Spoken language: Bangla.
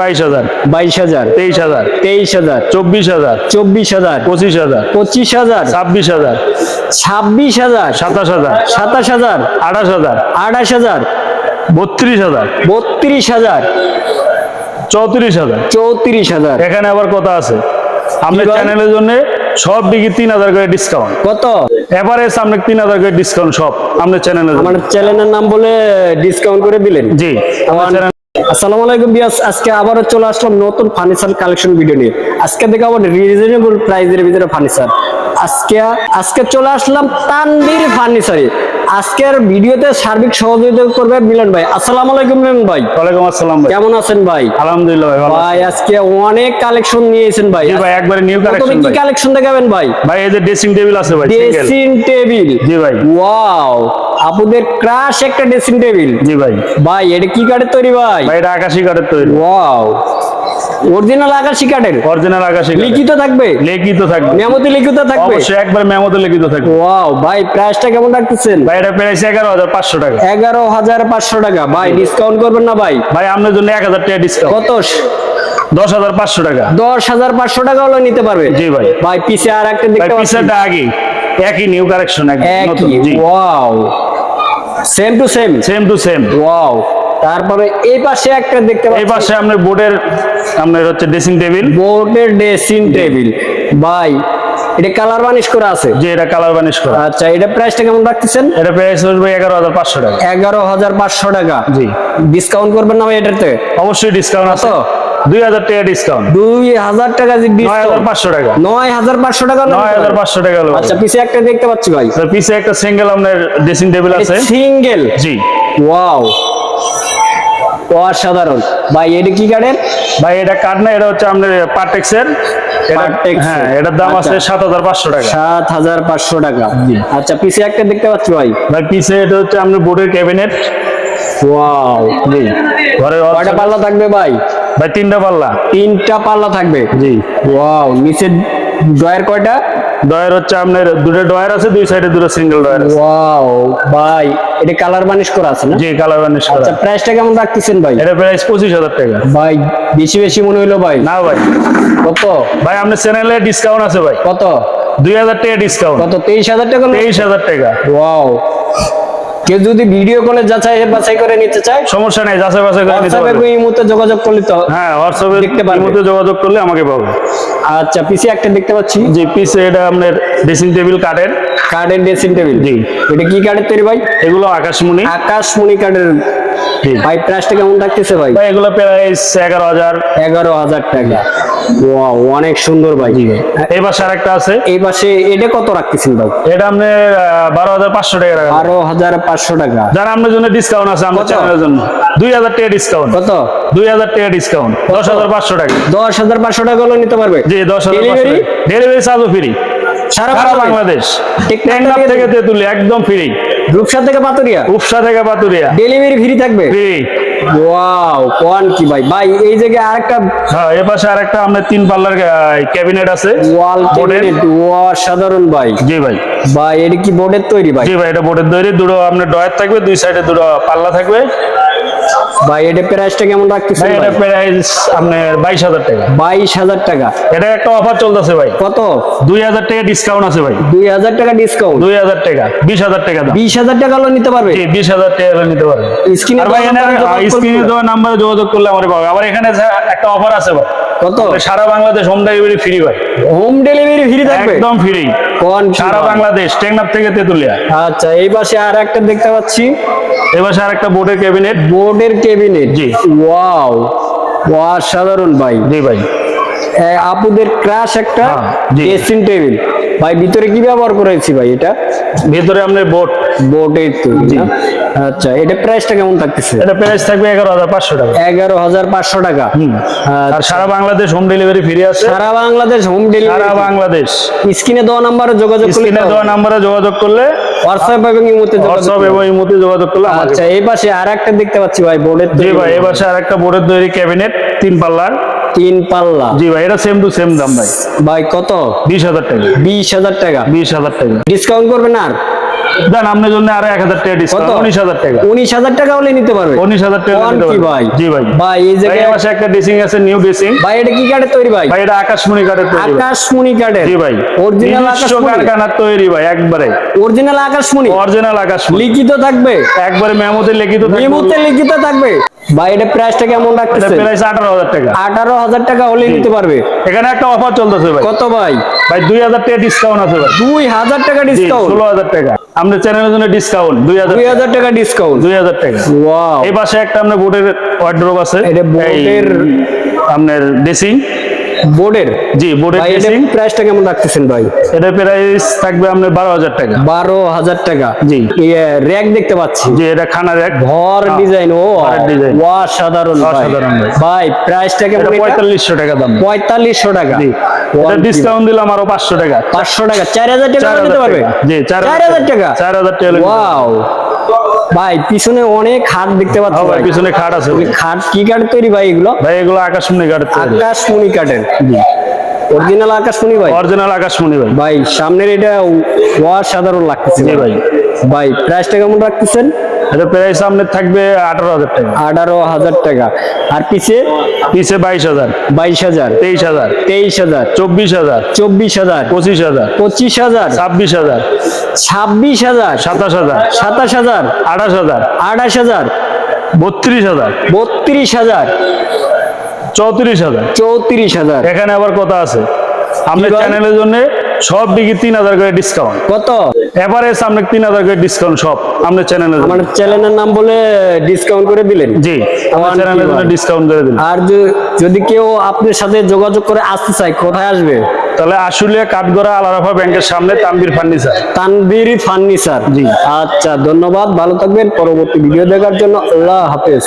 22,000 22,000 23,000 23,000 24,000 24,000 25,000 25,000 26,000 26,000 27,000 27,000 28,000 28,000 32,000 32,000 34,000 34,000 এখানে আবার কথা আছে আমাদের ভাই? চ্যানেলের জন্য সব দিকে 3,000 করে ডিসকাউন্ট কত? এভারেজ আমরা 3,000 করে ডিসকাউন্ট সব আমাদের চ্যানেলের জন্য। আমার চ্যানেলের নাম বলে ডিসকাউন্ট করে দিলেন। জি আমার চ্যানেল আসসালামু আলাইকুম বিয়াস, আজকে আবারও চলে আসলাম নতুন ফার্নিচার কালেকশন ভিডিও নিয়ে। আজকে দেখাবো রিজনেবল প্রাইসের ভিতরে ফার্নিচার। আজকে চলে আসলাম তানভীর ফার্নিচারে। আজকের ভিডিওতে সার্বিক সহযোগিতা করবে মিলন ভাই। আসসালামু আলাইকুম মিলন ভাই। ওয়ালাইকুম আসসালাম ভাই। কেমন আছেন ভাই? আলহামদুলিল্লাহ ভাই ভালো ভাই আজকে অনেক কালেকশন নিয়েছেন ভাই। জি ভাই একবারে নিউ প্রথমে কালেকশন কি ভাই। কালেকশন দেখাবেন ভাই? ভাই এই যে ড্রেসিং টেবিল আছে ভাই সিঙ্গেল। Dressing table. জি ভাই। ওয়াও, আপুদের ক্রাশ একটা ড্রেসিং টেবিল। জি ভাই। ভাই এটা কি কাঠের তৈরি ভাই? ভাই এটা আকাশী কাঠের তৈরি। ওয়াও, অরিজিনাল আকাশী কাঠের। অরিজিনাল আকাশী কাঠ। লিখিত থাকবে? লিখিত থাকবে। মেমোতে লিখিত থাকবে? অবশ্যই একবার মেমোতে লিখিত থাকবে। ওয়াও ভাই, প্রাইসটা কেমন রাখতেছেন? ভাই এটা প্রাইস 11,500 টাকা। 11,500 টাকা। ভাই ডিসকাউন্ট করবেন না ভাই? ভাই আপনার জন্য 1,000 টাকা ডিসকাউন্ট। কত? 10,500 টাকা। 10,500 টাকা হলে নিতে পারবে। জি ভাই। ভাই পিছে আর একটা ভাই দেখতে পাচ্ছি। পিছাটা আগে একই নিউ কালেকশন একদম একই। জি wow, same to same. Same to same. Wow, তারপরে এই পাশে একটা দেখতে এই পাচ্ছি। পাশে আপনার বোর্ডের আপনার হচ্ছে ড্রেসিং টেবিল। বোর্ডের ড্রেসিং টেবিল। ভাই এটা কালার বানিশ করা আছে? যে এটা কালার বানিশ করা। আচ্ছা, এটা প্রাইসটা কেমন রাখতেছেন? এটা প্রাইস আসবে 11,500 টাকা। 11,500 টাকা। জি ডিসকাউন্ট করবেন না ভাই এটাতে? অবশ্যই ডিসকাউন্ট আছে। 2,000 টাকা ডিসকাউন্ট। 2,000 টাকা ডিসকাউন্ট। 9,500 টাকা। 9,500 টাকা হলে নিতে পারবেন। 9,500 টাকা হলো। আচ্ছা, পিছে একটা দেখতে পাচ্ছি ভাই। তো পিছে একটা সিঙ্গেল আপনার ড্রেসিং টেবিল আছে। সিঙ্গেল। জি ওয়াও, অসাধারণ। ভাই এটা কি কাঠের? ভাই এটা কাঠ না, এটা হচ্ছে আপনার পার্টেক্সের। Partex হ্যাঁ এর। এটার দাম আছে আচ্ছা। 7,500 টাকা। 7,500 টাকা। জি। আচ্ছা, পিছে একটা দেখতে পাচ্ছি ভাই। ভাই পিছে এটা হচ্ছে আপনার বোর্ডের ক্যাবিনেট। ওয়াও, জি ঘরের কয়টা পাল্লা থাকবে ভাই? ভাই 3টা পাল্লা। 3টা পাল্লা থাকবে। জি ওয়াও, নিচে ড্রয়ার কয়টা? ডয়ার হচ্ছে আপনার দুটো ডয়ার আছে, দুই সাইডে দুটো সিঙ্গেল ডয়ার আছে। ওয়াও ভাই, এটা কালার বানিশ করা আছে না? জি কালার বানিশ করা। আচ্ছা, প্রাইসটা কেমন রাখতেছেন ভাই? এটা প্রাইস 25,000 টাকা। ভাই বেশি বেশি মনে হইলো ভাই। না ভাই, কত? ভাই আপনার চ্যানেলে ডিসকাউন্ট আছে ভাই। কত? 2,000 টাকা ডিসকাউন্ট। কত? 23,000 টাকা? 23,000 টাকা। ওয়াও, কেউ যদি ভিডিও কলে যাচাই বাছাই করে নিতে চায়, সমস্যা নেই, যাচাই বাছাই করে নিতে হোয়াটসঅ্যাপে পারবেন। এই মুহূর্তে যোগাযোগ করলে তো। হ্যাঁ হোয়াটসঅ্যাপে দেখতে পারবে। মধ্যে যোগাযোগ করলে আমাকে পাবে। আচ্ছা, পিছে একটা দেখতে পাচ্ছি। জি পিছে এটা আপনার ড্রেসিং টেবিল কাঠের। কাঠের ড্রেসিং টেবিল। জি। এটা কি কাঠের তৈরি ভাই? এগুলো আকাশমণি। আকাশমণি কাঠের। জি ভাই প্রাইসটা কেমন রাখতেছে ভাই? ভাই এগুলো প্রাইস 11,000। 11,000 টাকা। ওয়াও, অনেক সুন্দর ভাই। এই পাশে আরেকটা আছে। এই পাশে এটা কত রাখতেছেন ভাই? এটা আপনার 12,500 টাকা রাখা। 12,500 টাকা। যারা আপনার জন্য ডিসকাউন্ট আছে আমার কত? চ্যানেলের জন্য 2,000 টাকা ডিসকাউন্ট। কত? 2,000 টাকা ডিসকাউন্ট। 10,500 টাকা। 10,500 টাকা হলে নিতে পারবে? জি 10,500 ডেলিভারি ডেলিভারি চার্জও ফ্রি। সারা সারা বাংলাদেশ? বাংলাদেশ। টেকনাফ টেকনাফ থেকে তেতুলি একদম ফ্রি। রূপসা থেকে পাতুরিয়া উপসা থেকে পাতুরিয়া ডেলিভারি ফ্রি থাকবে? ফ্রি। ওয়াও, কোন কি ভাই। ভাই এই জায়গায় আরেকটা হ্যাঁ এ পাশে আরেকটা আপনার 3 পাল্লার ক্যাবিনেট আছে ওয়াল বোর্ডের। ক্যাবিনেট। অসাধারণ ভাই। জি ভাই। ভাই এটা কি বোর্ডের তৈরি ভাই? জি ভাই এটা বোর্ডের তৈরি। দুটো আপনার ডয়ার থাকবে, দুই সাইডে দুটো পাল্লা থাকবে। ভাই এটা প্রাইসটা কেমন রাখতেছেন ভাই এটা ভাই? প্রাইস আপনার 22,000 টাকা। 22,000 টাকা। এটা একটা অফার চলতেছে ভাই। কত? 2,000 টাকা ডিসকাউন্ট আছে ভাই। 2,000 টাকা ডিসকাউন্ট। 2,000 টাকা 20,000 টাকা দাম। 20,000 টাকা হলে নিতে পারবে? জি 20,000 টাকা হলে নিতে পারবেন। স্ক্রিনে আর ভাই স্ক্রিনে দেওয়া নাম্বারে যোগাযোগ করলে আমারে পাবে। আবার এখানে একটা অফার আছে ভাই। কত? সারা বাংলাদেশ হোম ডেলিভারি ফ্রি ভাই। হোম ডেলিভারি ফ্রি থাকবে? একদম ফ্রি। কোন কি সারা ভাই? বাংলাদেশ টেকনাফ থেকে তেতুলিয়া। আচ্ছা, এই পাশে আর একটা দেখতে পাচ্ছি এবার আরেকটা বোর্ডের ক্যাবিনেট। বোর্ডের ক্যাবিনেট। জি। ওয়াও, অসাধারণ ভাই। জি ভাই। আপুদের ক্রাশ একটা হ্যাঁ, জি। Dressing table. ভাই ভিতরে কি ব্যবহার করেছি ভাই? এটা ভিতরে আপনার বোর্ড। বোর্ডের তৈরি জি। না? আচ্ছা, এটা প্রাইসটা কেমন থাকতেছে? এটা প্রাইস থাকবে 11,500 টাকা। 11,500 টাকা। আর সারা বাংলাদেশ হোম ডেলিভারি ফ্রি আছে। সারা বাংলাদেশ হোম সারা ডেলিভারি। বাংলাদেশ। স্ক্রিনে দেওয়া নাম্বারে যোগাযোগ করলে স্ক্রিনে দেওয়া নাম্বারে যোগাযোগ করলে, হোয়াটসঅ্যাপ এবং ইমোতে যোগাযোগ হোয়াটসঅ্যাপ করলে। এবং ইমোতে যোগাযোগ করলে আমাকে। আচ্ছা, এই পাশে আর একটা দেখতে পাচ্ছি ভাই বোর্ডের জি তৈরি। ভাই এবার আরেকটা বোর্ডের তৈরি ক্যাবিনেট 3 পাল্লার। 3 পাল্লা। জি ভাই এটা সেম টু সেম দাম ভাই। ভাই কত? 20,000 টাকা। 20,000 টাকা। 20,000 টাকা। ডিসকাউন্ট করবেন আর? দেন আপনার জন্য আরো 1000 টাকা ডিসকাউন্ট, কত? 19000 টাকা। 19000 টাকা হলে নিতে পারবে। 19000 টাকা কোন নিতে কি পারবেন। ভাই? জি ভাই। ভাই এই ভাই জায়গায় এই পাশে একটা ড্রেসিং আছে, নিউ ড্রেসিং। ভাই এটা কি কাঠের তৈরি ভাই? ভাই এটা আকাশমণি কাঠের তৈরি ভাই। আকাশমণি কাঠের। জি ভাই, অরিজিনাল নিজস্ব আকাশমণি। কারখানার তৈরি ভাই, একবারে অরিজিনাল আকাশমণি। অরিজিনাল আকাশমণি, লিখিত থাকবে, একবারে মেমোতে লিখিত থাকবে। মেমোতে লিখিত থাকবে। ভাই এটা প্রাইসটা কেমন এটা রাখতেছে? প্রাইস 18000 টাকা। 18000 টাকা হলে নিতে পারবে। এখানে একটা অফার চলতেছে ভাই। কত ভাই? ভাই 2000 টাকা ডিসকাউন্ট আছে ভাই। 2000 টাকা জি, ডিসকাউন্ট। 16000 টাকা। আমাদের চ্যানেলের জন্য ডিসকাউন্ট 2000 টাকা। 2000 টাকা ডিসকাউন্ট। 2000 টাকা। ওয়াও, এই পাশে একটা আপনার বোর্ডের ওয়ার্ড্রোব আছে। এটা বোর্ডের আপনার ড্রেসিং। বোর্ডের। জি, বোর্ডের ভাই এটা ড্রেসিং। প্রাইসটা কেমন রাখতেছেন ভাই? এটা প্রাইস থাকবে আপনার 12000 টাকা। 12000 টাকা। জি। র‍্যাক দেখতে পাচ্ছি, জি, এটা খানার এক ঘর ডিজাইন। ও ঘরের ডিজাইন। অসাধারণ ভাই। অসাধারণ ভাই। ভাই প্রাইসটা কেমন? এটা এটা 4500 টাকা দাম। 4500 টাকা। জি, এটা ডিসকাউন্ট দিলাম আরো 500 টাকা। 500 টাকা। 4000 টাকা হলে নিতে পারবে। জি, 4000 টাকা। 4000 টাকা হলে নিতে পারবে। ওয়াও ভাই, পিছনে অনেক খাট দেখতে পাচ্ছি হ্যাঁ ভাই, ভাই। পিছনে খাট আছে ভাই। খাট কি কাঠের তৈরি ভাই এগুলো? ভাই এগুলো আকাশমণি কাঠের তৈরি। আকাশমণি কাঠের। অরিজিনাল আকাশমণি ভাই। অরিজিনাল আকাশমণি ভাই। ভাই সামনের এটা অসাধারণ লাগতেছে জি ভাই। ভাই প্রাইসটা কেমন রাখতেছেন? এটা প্রাইস সামনে থাকবে 18000 টাকা। 18000 টাকা। আর পিছে পিছে 22000, 22000, 23000, 23000, 24000, 24000, 25000, 25000, 26000, 26000, 27000, 27000, 28000, 28000, 32000, 32000, 34000। 34000। এখানে আবার কথা আছে, আমাদের কি ভাই? চ্যানেলের জন্য সব দিকে 3000 করে ডিসকাউন্ট। কত? এভারেজ সামনে 3000 করে ডিসকাউন্ট সব আমাদের চ্যানেলের জন্য। আমার চ্যানেলের নাম বলে ডিসকাউন্ট করে দিলেন। জি, আমার আমার চ্যানেলের কি জন্য ভাই? ডিসকাউন্ট করে দিন। আর যদি কেউ আপনার সাথে যোগাযোগ করে আসতে চায়, কোথায় আসবে? তাহলে আশুলিয়া কাঠগড়া আলারাফা ব্যাংকের সামনে তানবীর ফার্নিচার। তানবীর ফার্নিচার। জি। আচ্ছা, ধন্যবাদ, ভালো থাকবেন। পরবর্তী ভিডিও দেখার জন্য আল্লাহ হাফেজ।